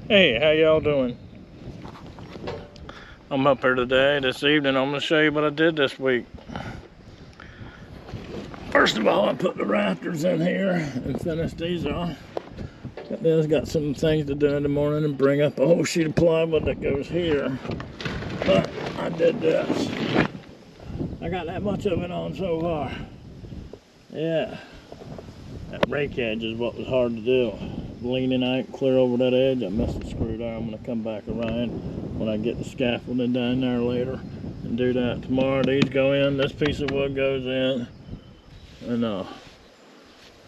Hey, how y'all doing? I'm up here today, this evening. I'm going to show you what I did this week. First of all, I put the rafters in here and finished these off. Got some things to do in the morning and bring up a whole sheet of plywood that goes here. But I did this. I got that much of it on so far. Yeah. That rake edge is what was hard to do. Leaning out clear over that edge. I missed the screw there. I'm going to come back around when I get the scaffolding down there later and do that tomorrow. These go in. This piece of wood goes in. And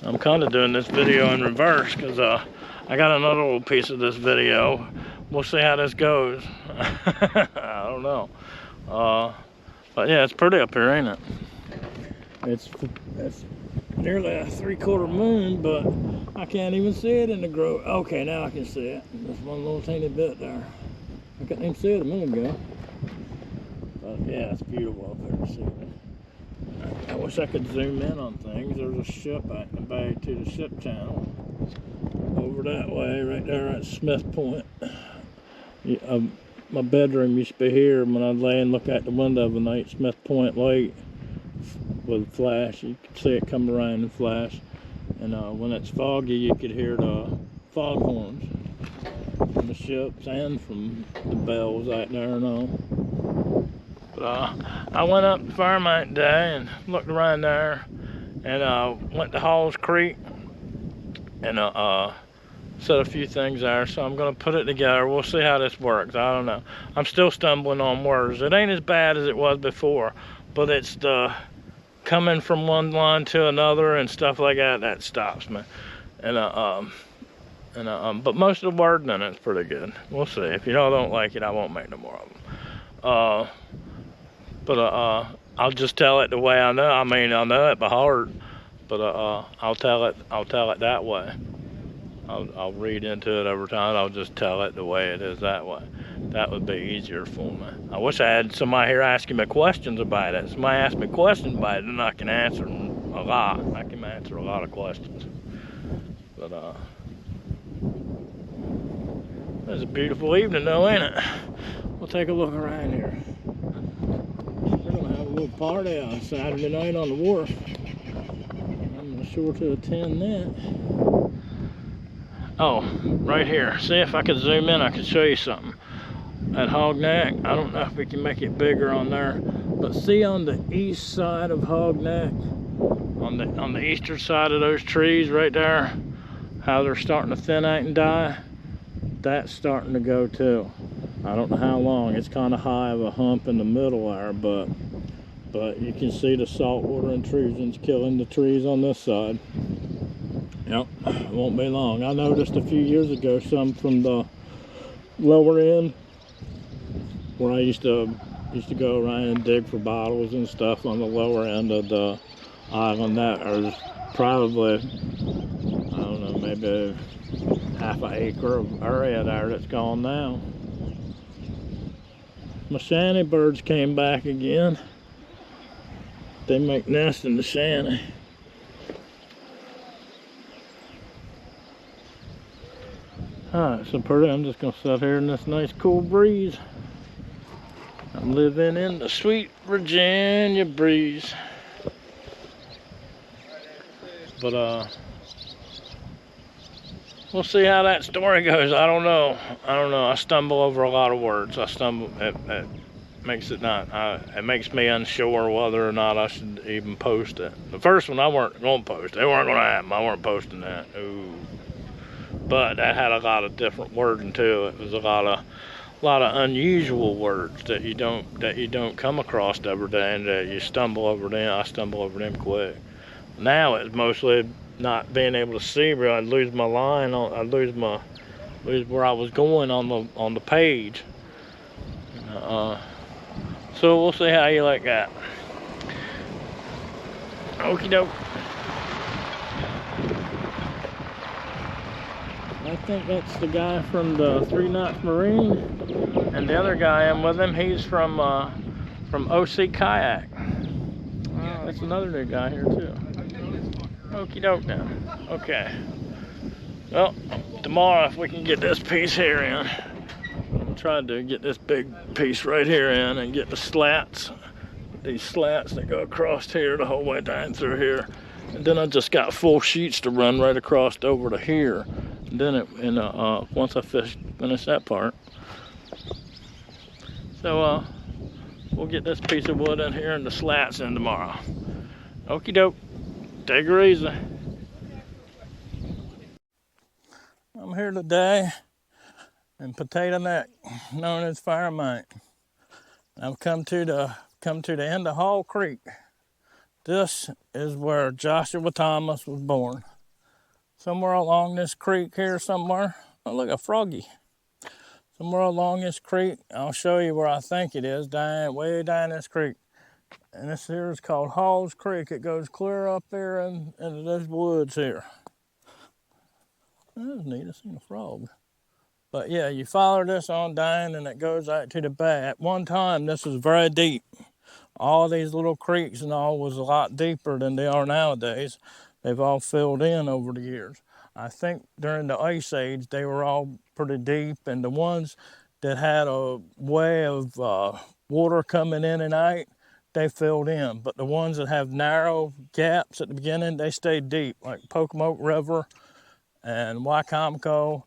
I'm kind of doing this video in reverse because I got another little piece of this video. We'll see how this goes. I don't know. But yeah, it's pretty up here, ain't it? It's nearly a 3/4 moon, but I can't even see it in the grove. Okay, now I can see it. Just one little tiny bit there. I couldn't even see it a minute ago. But yeah, it's beautiful up here to see it. I wish I could zoom in on things. There's a ship out in the bay to the ship channel. Over that way, right there at Smith Point. My bedroom used to be here. When I'd lay and look out the window of a night, Smith Point Lake with flash. You could see it come around and flash. And when it's foggy, you could hear the foghorns from the ships and from the bells out there and all. But I went up to Fairmount today and looked around there and went to Halls Creek and said a few things there. So I'm going to put it together. We'll see how this works. I don't know. I'm still stumbling on words. It ain't as bad as it was before, but it's the coming from one line to another and stuff like that stops me. And but most of the wording in it's pretty good. We'll see. If you don't like it, I won't make no more of them. But I'll just tell it the way I know. I mean, I know it by heart, but I'll tell it that way. I'll read into it every time. I'll just tell it the way it is that way. That would be easier for me. I wish I had somebody here asking me questions about it. Somebody ask me questions about it, and I can answer them a lot. I can answer a lot of questions. But it's a beautiful evening, though, ain't it? We'll take a look around here. We're gonna have a little party on Saturday night on the wharf. I'm sure to attend that. Oh, right here. See if I could zoom in, I could show you something. At Hog Neck, I don't know if we can make it bigger on there, but see on the east side of Hog Neck, on the eastern side of those trees right there, how they're starting to thin out and die? That's starting to go too. I don't know how long. It's kind of high of a hump in the middle there, but you can see the saltwater intrusions killing the trees on this side. Yep, it won't be long. I noticed a few years ago some from the lower end where I used to go around and dig for bottles and stuff on the lower end of the island. That is probably, I don't know, maybe half an acre of area there that's gone now. My shanty birds came back again. They make nests in the shanty. Alright, so pretty, I'm just going to sit here in this nice cool breeze. I'm living in the sweet Virginia breeze. But we'll see how that story goes. I don't know. I stumble over a lot of words. It makes it not. It makes me unsure whether or not I should even post it. The first one I weren't going to post. They weren't going to happen. I weren't posting that. Ooh. But that had a lot of different wording too. It was a lot of unusual words that you don't come across every day, and that you stumble over them. I stumble over them quick. Now it's mostly not being able to see. But I'd lose my line. I'd lose where I was going on the page. So we'll see how you like that. Okie doke. I think that's the guy from the 3 Knots Marine, and the other guy I'm with him, he's from OC Kayak. That's another new guy here too. Okie doke now. Okay. Well, tomorrow if we can get this piece here in, I'm trying to get this big piece right here in and get the slats, these slats that go across here the whole way down through here. And then I just got full sheets to run right across over to here. And then once I finish that part. So we'll get this piece of wood in here and the slats in tomorrow. Okie doke, take her easy. I'm here today in Potato Neck, known as Fire Mine. I've come to the end of Hall Creek. This is where Joshua Thomas was born. Somewhere along this creek here somewhere. Oh, look, a froggy. Somewhere along this creek, I'll show you where I think it is, way down this creek. And this here is called Hall's Creek. It goes clear up there into those woods here. That was neat, I seen a frog. But yeah, you follow this on down and it goes out to the bay. At one time, this was very deep. All these little creeks and all was a lot deeper than they are nowadays. They've all filled in over the years. I think during the Ice Age, they were all pretty deep, and the ones that had a way of water coming in and out, they filled in. But the ones that have narrow gaps at the beginning, they stayed deep, like Pocomoke River and Wycomico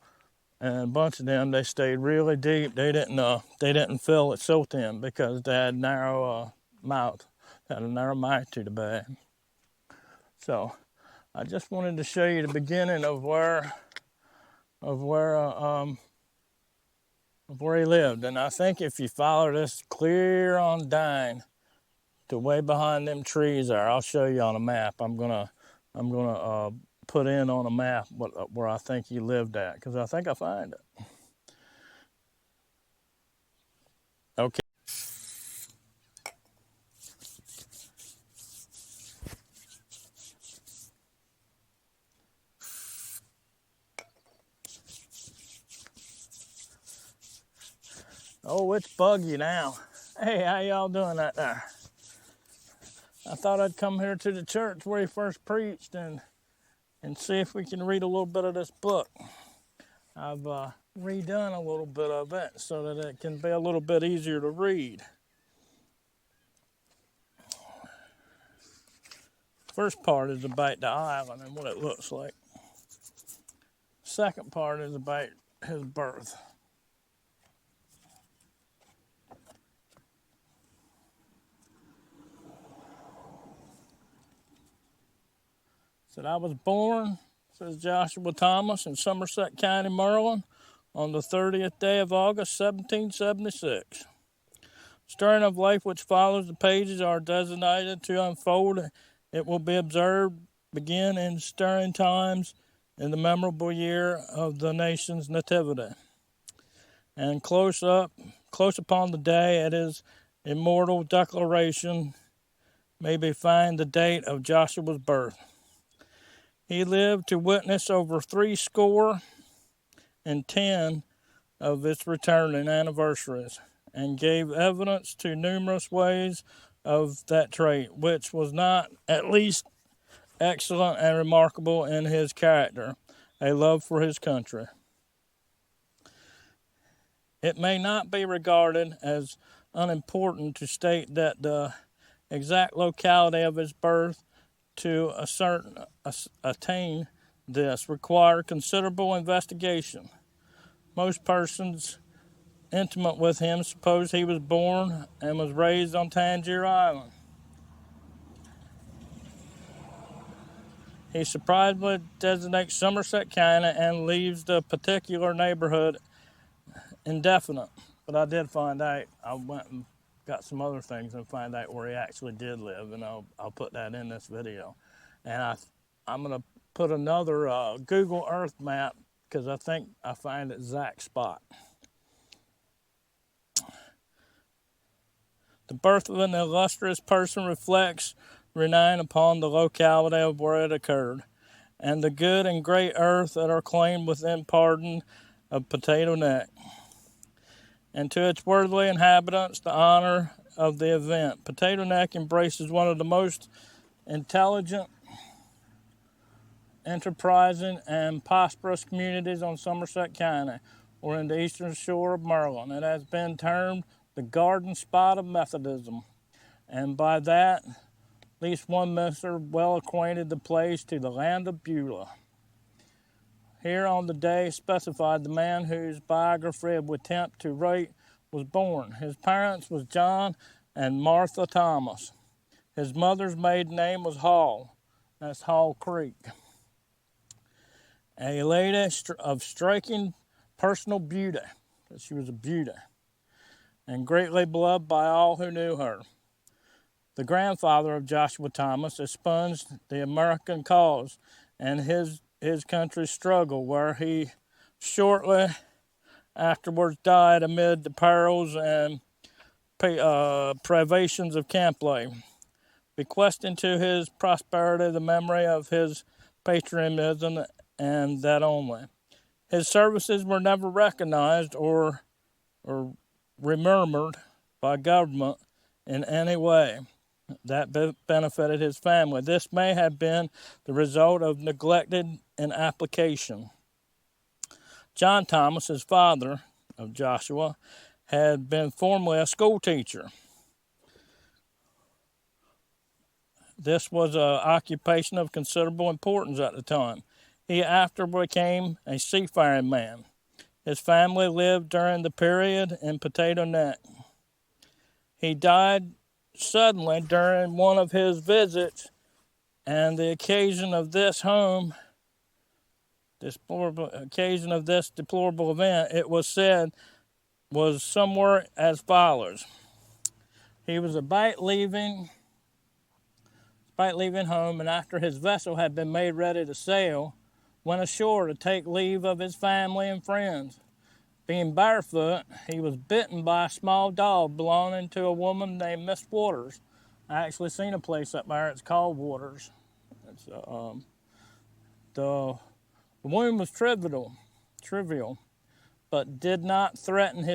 and a bunch of them, they stayed really deep. They didn't fill it so thin because they had narrow mouth, had a narrow mouth to the bay. So I just wanted to show you the beginning of where he lived. And I think if you follow this clear on down to way behind them trees there, I'll show you on a map. I'm gonna put in on a map where I think he lived at, because I think I find it. Okay. Oh, it's buggy now. Hey, how y'all doing out there? I thought I'd come here to the church where he first preached and see if we can read a little bit of this book. I've redone a little bit of it so that it can be a little bit easier to read. First part is about the island and what it looks like. Second part is about his birth. Said, I was born, says Joshua Thomas, in Somerset County, Maryland, on the 30th day of August, 1776. Story of life which follows the pages are designated to unfold. It will be observed begin in stirring times in the memorable year of the nation's nativity, and close upon the day at his immortal declaration may be found the date of Joshua's birth. He lived to witness over 70 of its returning anniversaries, and gave evidence to numerous ways of that trait, which was not at least excellent and remarkable in his character, a love for his country. It may not be regarded as unimportant to state that the exact locality of his birth to attain this required considerable investigation. Most persons intimate with him suppose he was born and was raised on Tangier Island. He surprisingly designates Somerset County and leaves the particular neighborhood indefinite. But I did find out, I went and got some other things and find out where he actually did live, and I'll put that in this video. And I'm going to put another Google Earth map, because I think I find the exact spot. The birth of an illustrious person reflects renown upon the locality of where it occurred, and the good and great earth that are claimed within pardon of Potato Neck, and to its worthy inhabitants the honor of the event. Potato Neck embraces one of the most intelligent enterprising and prosperous communities on Somerset County or in the eastern shore of Maryland. It has been termed the garden spot of Methodism, and by that, at least one minister well acquainted the place to the land of Beulah. Here on the day specified, the man whose biography we attempt to write was born. His parents was John and Martha Thomas. His mother's maiden name was Hall. That's Hall Creek. A lady of striking personal beauty. She was a beauty, and greatly beloved by all who knew her. The grandfather of Joshua Thomas expunged the American cause and his country's struggle, where he shortly afterwards died amid the perils and privations of camp life, bequesting to his prosperity the memory of his patriotism, and that only. His services were never recognized or remembered by government in any way that benefited his family. This may have been the result of neglected inapplication. John Thomas, his father of Joshua, had been formerly a school teacher. This was an occupation of considerable importance at the time. He afterward became a seafaring man. His family lived during the period in Potato Neck. He died suddenly during one of his visits, and the occasion of this deplorable event, it was said, was somewhere as follows. He was about leaving home, and after his vessel had been made ready to sail, went ashore to take leave of his family and friends. Being barefoot, he was bitten by a small dog belonging to a woman named Miss Waters. I actually seen a place up there. It's called Waters. The wound was trivial, but did not threaten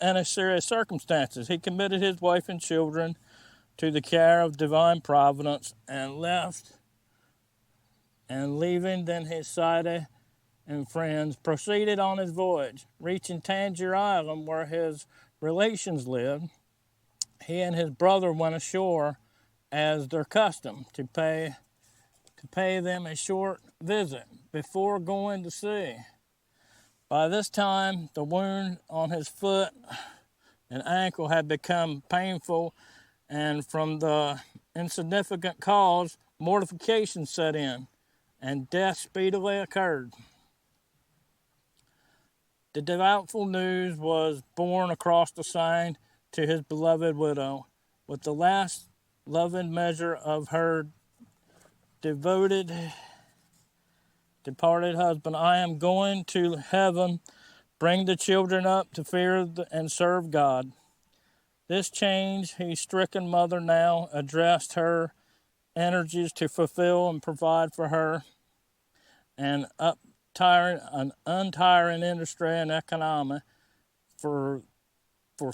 any serious circumstances. He committed his wife and children to the care of divine providence and leaving then his society and friends, proceeded on his voyage. Reaching Tangier Island, where his relations lived, he and his brother went ashore as their custom to pay them a short visit before going to sea. By this time, the wound on his foot and ankle had become painful, and from the insignificant cause, mortification set in, and death speedily occurred. The doubtful news was borne across the Seine to his beloved widow. With the last loving measure of her departed husband, I am going to heaven. Bring the children up to fear and serve God. This change, his stricken mother now addressed her energies to fulfill and provide for her, and untiring industry and economy for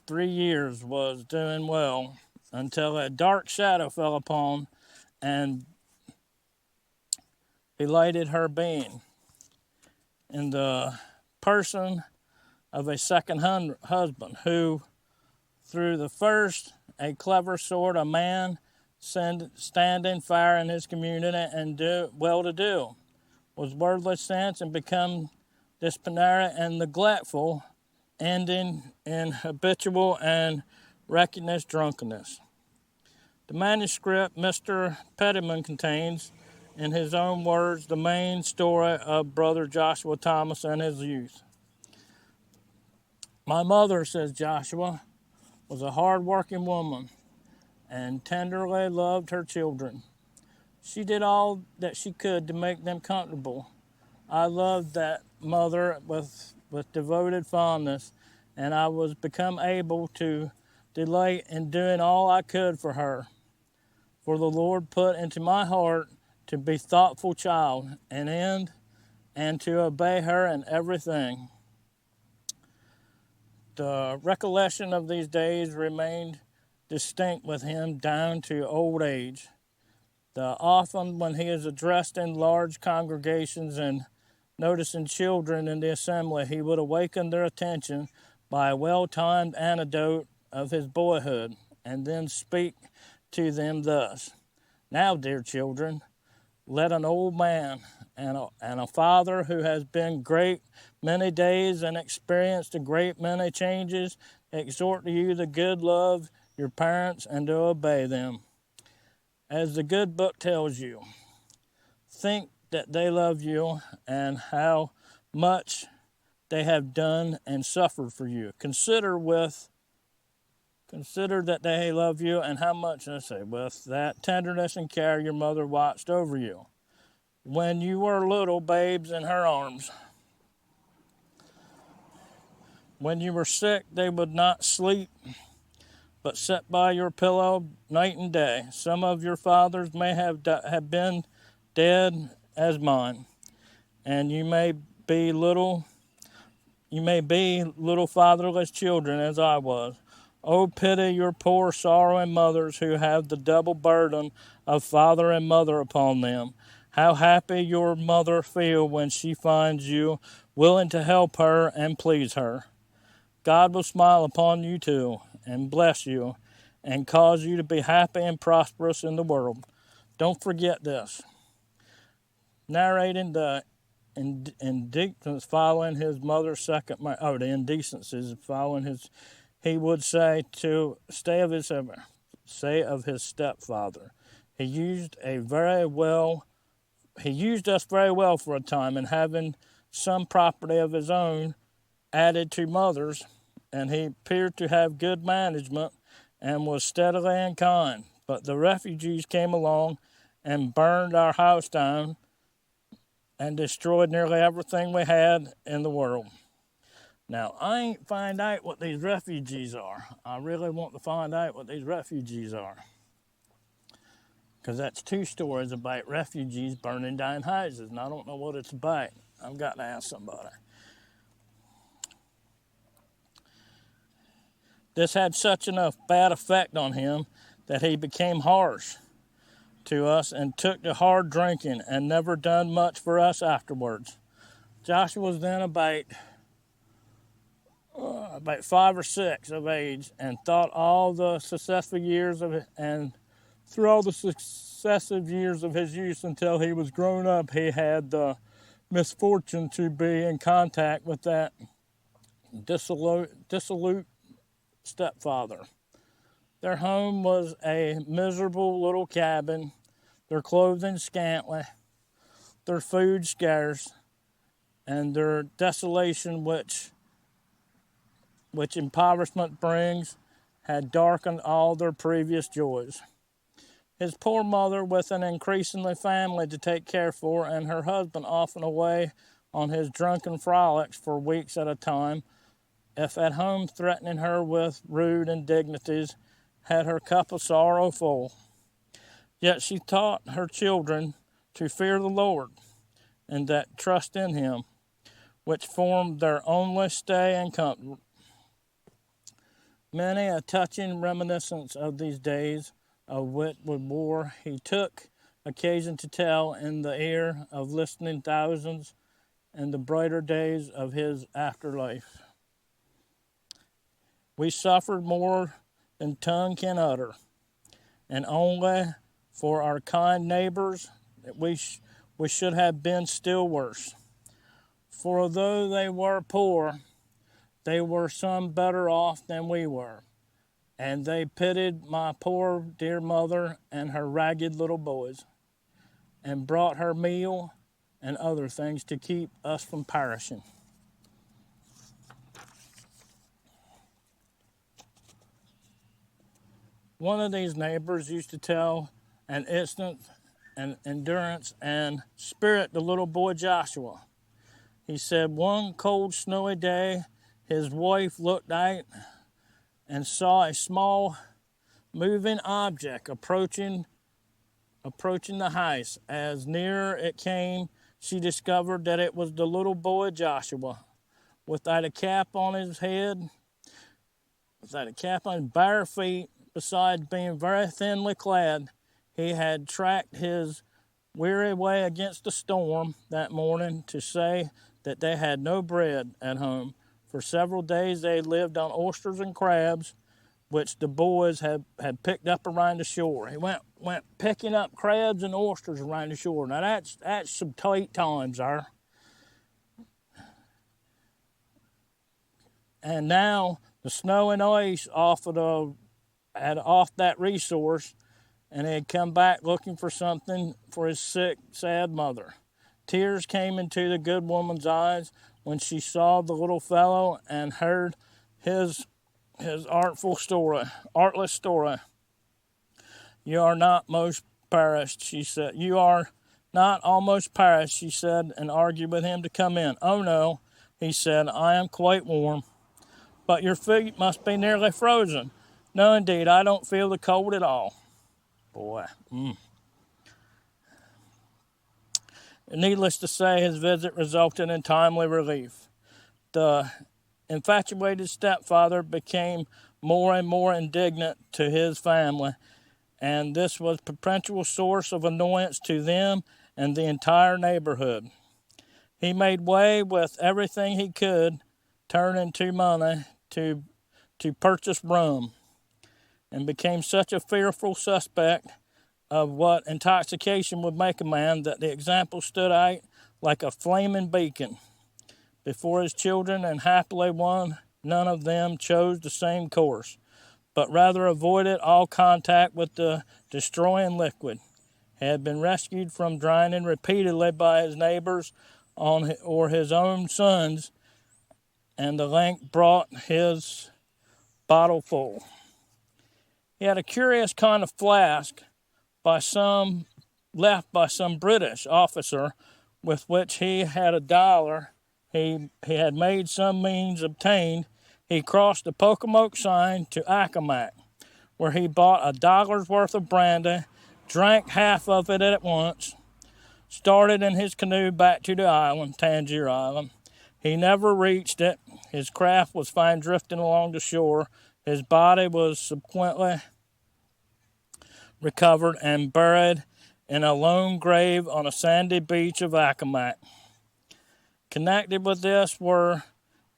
3 years was doing well, until a dark shadow fell upon and belighted her being in the person of a second husband, who, through the first, a clever sort of man, standing fire in his community and well-to-do, was worldly since and become despondent and neglectful, ending in habitual and reckless drunkenness. The manuscript Mr. Pettyman contains, in his own words, the main story of Brother Joshua Thomas and his youth. My mother, says Joshua, was a hard-working woman and tenderly loved her children. She did all that she could to make them comfortable. I loved that mother with devoted fondness, and I was become able to delight in doing all I could for her. For the Lord put into my heart to be thoughtful child and to obey her in everything. The recollection of these days remained distinct with him down to old age. Often when he is addressed in large congregations and noticing children in the assembly, he would awaken their attention by a well-timed anecdote of his boyhood, and then speak to them thus: "Now, dear children, let an old man and a father who has been great many days and experienced a great many changes exhort you to good love your parents and to obey them. As the good book tells you, think that they love you and how much they have done and suffered for you. Consider that they love you and how much, with that tenderness and care your mother watched over you when you were little babes in her arms. When you were sick, they would not sleep, but sat by your pillow night and day. Some of your fathers may have been dead as mine, and you may be little fatherless children as I was. Oh, pity your poor sorrowing mothers who have the double burden of father and mother upon them. How happy your mother feel when she finds you willing to help her and please her. God will smile upon you too and bless you and cause you to be happy and prosperous in the world. Don't forget this." Narrating the indecencies following his mother's second marriage, the indecencies following his, he would say to say of his stepfather, he used us very well for a time, and having some property of his own added to mother's, and he appeared to have good management and was steadily and kind. But the refugees came along and burned our house down and destroyed nearly everything we had in the world. Now, I ain't find out what these refugees are. I really want to find out what these refugees are, because that's two stories about refugees burning down houses, and I don't know what it's about. I've got to ask somebody. This had such a bad effect on him that he became harsh to us and took to hard drinking and never done much for us afterwards. Joshua was then about 5 or 6 of age, and thought all the successive years of it, and through all the successive years of his youth until he was grown up, he had the misfortune to be in contact with that dissolute stepfather. Their home was a miserable little cabin, their clothing scantily, their food scarce, and their desolation which impoverishment brings had darkened all their previous joys. His poor mother, with an increasingly family to take care for, and her husband often away on his drunken frolics for weeks at a time, if at home threatening her with rude indignities, had her cup of sorrow full. Yet she taught her children to fear the Lord, and that trust in him, which formed their only stay and comfort. Many a touching reminiscence of these days of Whitwood War he took occasion to tell in the ear of listening thousands in the brighter days of his afterlife. We suffered more than tongue can utter, and only for our kind neighbors we should have been still worse. For although they were poor, they were some better off than we were, and they pitied my poor dear mother and her ragged little boys, and brought her meal and other things to keep us from perishing. One of these neighbors used to tell an instance and endurance and spirit the little boy Joshua. He said one cold snowy day his wife looked out and saw a small moving object approaching the house. As nearer it came, she discovered that it was the little boy Joshua, without a cap on his head, without a cap on his bare feet, besides being very thinly clad. He had tracked his weary way against the storm that morning to say that they had no bread at home. For several days they lived on oysters and crabs, which the boys had picked up around the shore. He went picking up crabs and oysters around the shore. Now that's some tight times there. And now the snow and ice had off that resource, and he had come back looking for something for his sick, sad mother. Tears came into the good woman's eyes when she saw the little fellow and heard his artless story. You are not most perished, she said. You are not almost perished, she said, and argued with him to come in. Oh no, he said, I am quite warm. But your feet must be nearly frozen. No, indeed, I don't feel the cold at all. Boy. Needless to say, his visit resulted in timely relief. The infatuated stepfather became more and more indignant to his family, and this was a perpetual source of annoyance to them and the entire neighborhood. He made way with everything he could turn into money to purchase rum, and became such a fearful suspect of what intoxication would make a man that the example stood out like a flaming beacon before his children, and happily none of them chose the same course, but rather avoided all contact with the destroying liquid. He had been rescued from drowning repeatedly by his neighbors or his own sons, and the length brought his bottle full. He had a curious kind of flask left by some British officer, with which he had $1 he had made some means obtained. He crossed the Pocomoke sign to Accomac, where he bought $1 worth of brandy, drank half of it at once, started in his canoe back to the island, Tangier Island. He never reached it. His craft was found drifting along the shore. His body was subsequently recovered and buried in a lone grave on a sandy beach of Accomac. Connected with this were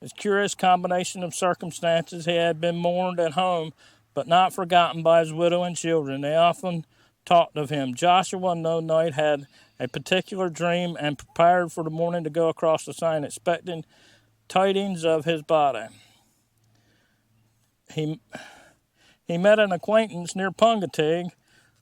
his curious combination of circumstances. He had been mourned at home, but not forgotten by his widow and children. They often talked of him. Joshua no night had a particular dream and prepared for the morning to go across the sign, expecting tidings of his body. He met an acquaintance near Pungatig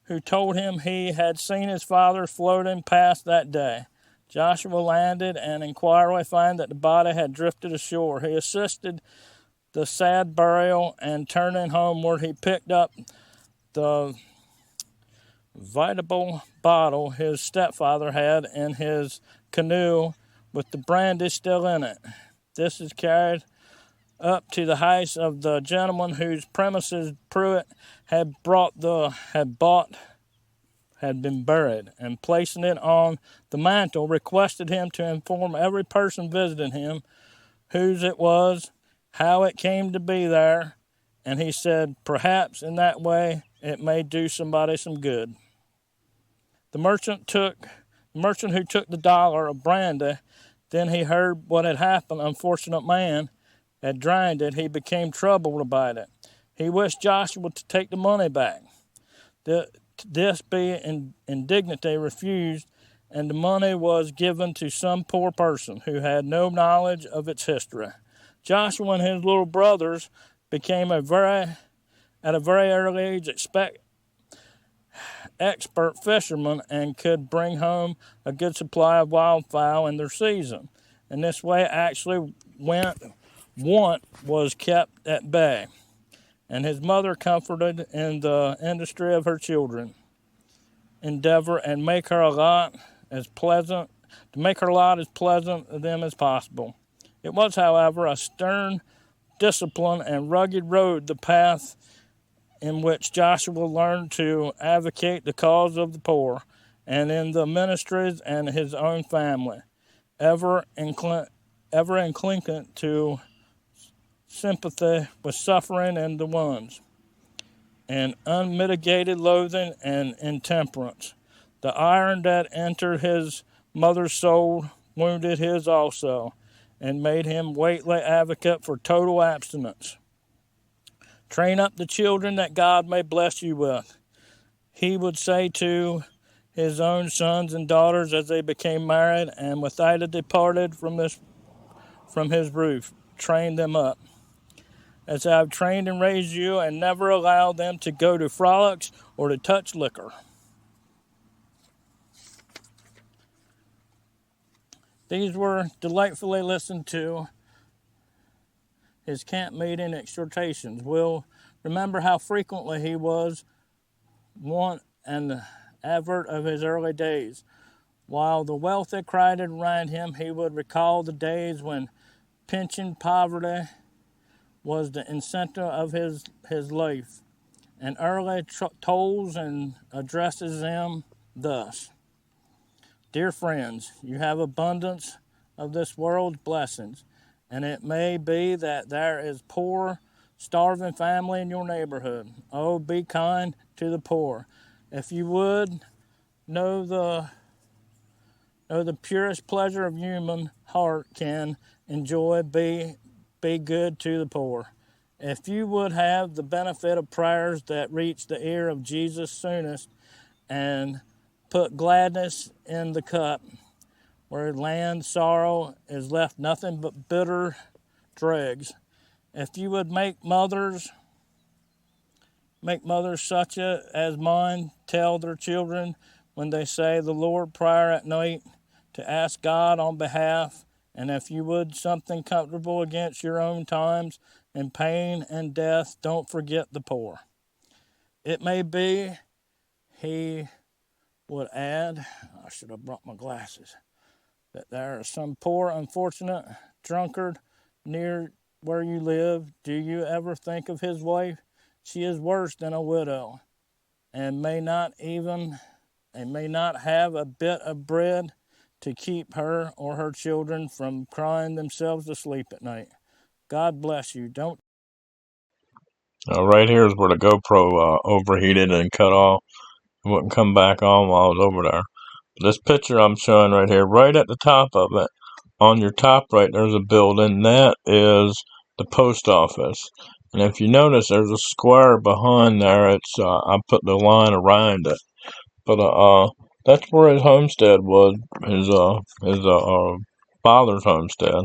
who told him he had seen his father floating past that day. Joshua landed and inquired found that the body had drifted ashore. He assisted the sad burial, and turning homeward, he picked up the vitable bottle his stepfather had in his canoe with the brandy still in it. This is carried up to the house of the gentleman whose premises Pruitt had been buried, and placing it on the mantel, requested him to inform every person visiting him whose it was, how it came to be there, and he said, perhaps in that way it may do somebody some good. The merchant who took the $1 of brandy, then he heard what had happened. Unfortunate man had drowned it. He became troubled about it. He wished Joshua to take the money back. This being indignantly refused, and the money was given to some poor person who had no knowledge of its history. Joshua and his little brothers became at a very early age expert fishermen, and could bring home a good supply of wildfowl in their season. In this way, actually, want was kept at bay, and his mother comforted in the industry of her children endeavor and make her lot as pleasant to them as possible. It was, however, a stern discipline and rugged road, the path in which Joshua learned to advocate the cause of the poor, and in the ministries and his own family, ever inclined to sympathy with suffering and the ones and unmitigated loathing and intemperance. The iron that entered his mother's soul wounded his also, and made him weighty advocate for total abstinence. Train up the children that God may bless you with. He would say to his own sons and daughters as they became married, and without a departed from his roof, train them up. As I have trained and raised you, and never allow them to go to frolics or to touch liquor. These were delightfully listened to, his camp meeting exhortations. We'll remember how frequently he was one and advert of his early days. While the wealthy crowded around him, he would recall the days when pinching poverty was the incentive of his life, and early tolls and addresses them thus: Dear friends, you have abundance of this world's blessings, and it may be that there is poor, starving family in your neighborhood. Oh, be kind to the poor. If you would know the purest pleasure of human heart can enjoy, be good to the poor. If you would have the benefit of prayers that reach the ear of Jesus soonest, and put gladness in the cup, where land sorrow is left nothing but bitter dregs. If you would make mothers such as mine tell their children when they say the Lord Prayer at night, to ask God on behalf, and if you would something comfortable against your own times and pain and death, don't forget the poor. It may be, he would add, I should have brought my glasses, that there is some poor unfortunate drunkard near where you live. Do you ever think of his wife? She is worse than a widow, and may not have a bit of bread to keep her or her children from crying themselves to sleep at night. God bless you. Don't. Right here is where the GoPro overheated and cut off. It wouldn't come back on while I was over there. This picture I'm showing right here, right at the top of it, on your top right, there's a building. That is the post office. And if you notice, there's a square behind there. It's I put the line around it. But that's where his homestead was, his father's homestead.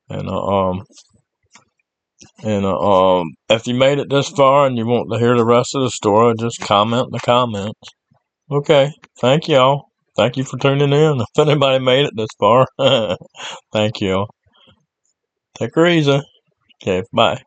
And if you made it this far and you want to hear the rest of the story, just comment in the comments. Okay, thank y'all. Thank you for tuning in. If anybody made it this far, thank you. Take her easy. Okay, bye.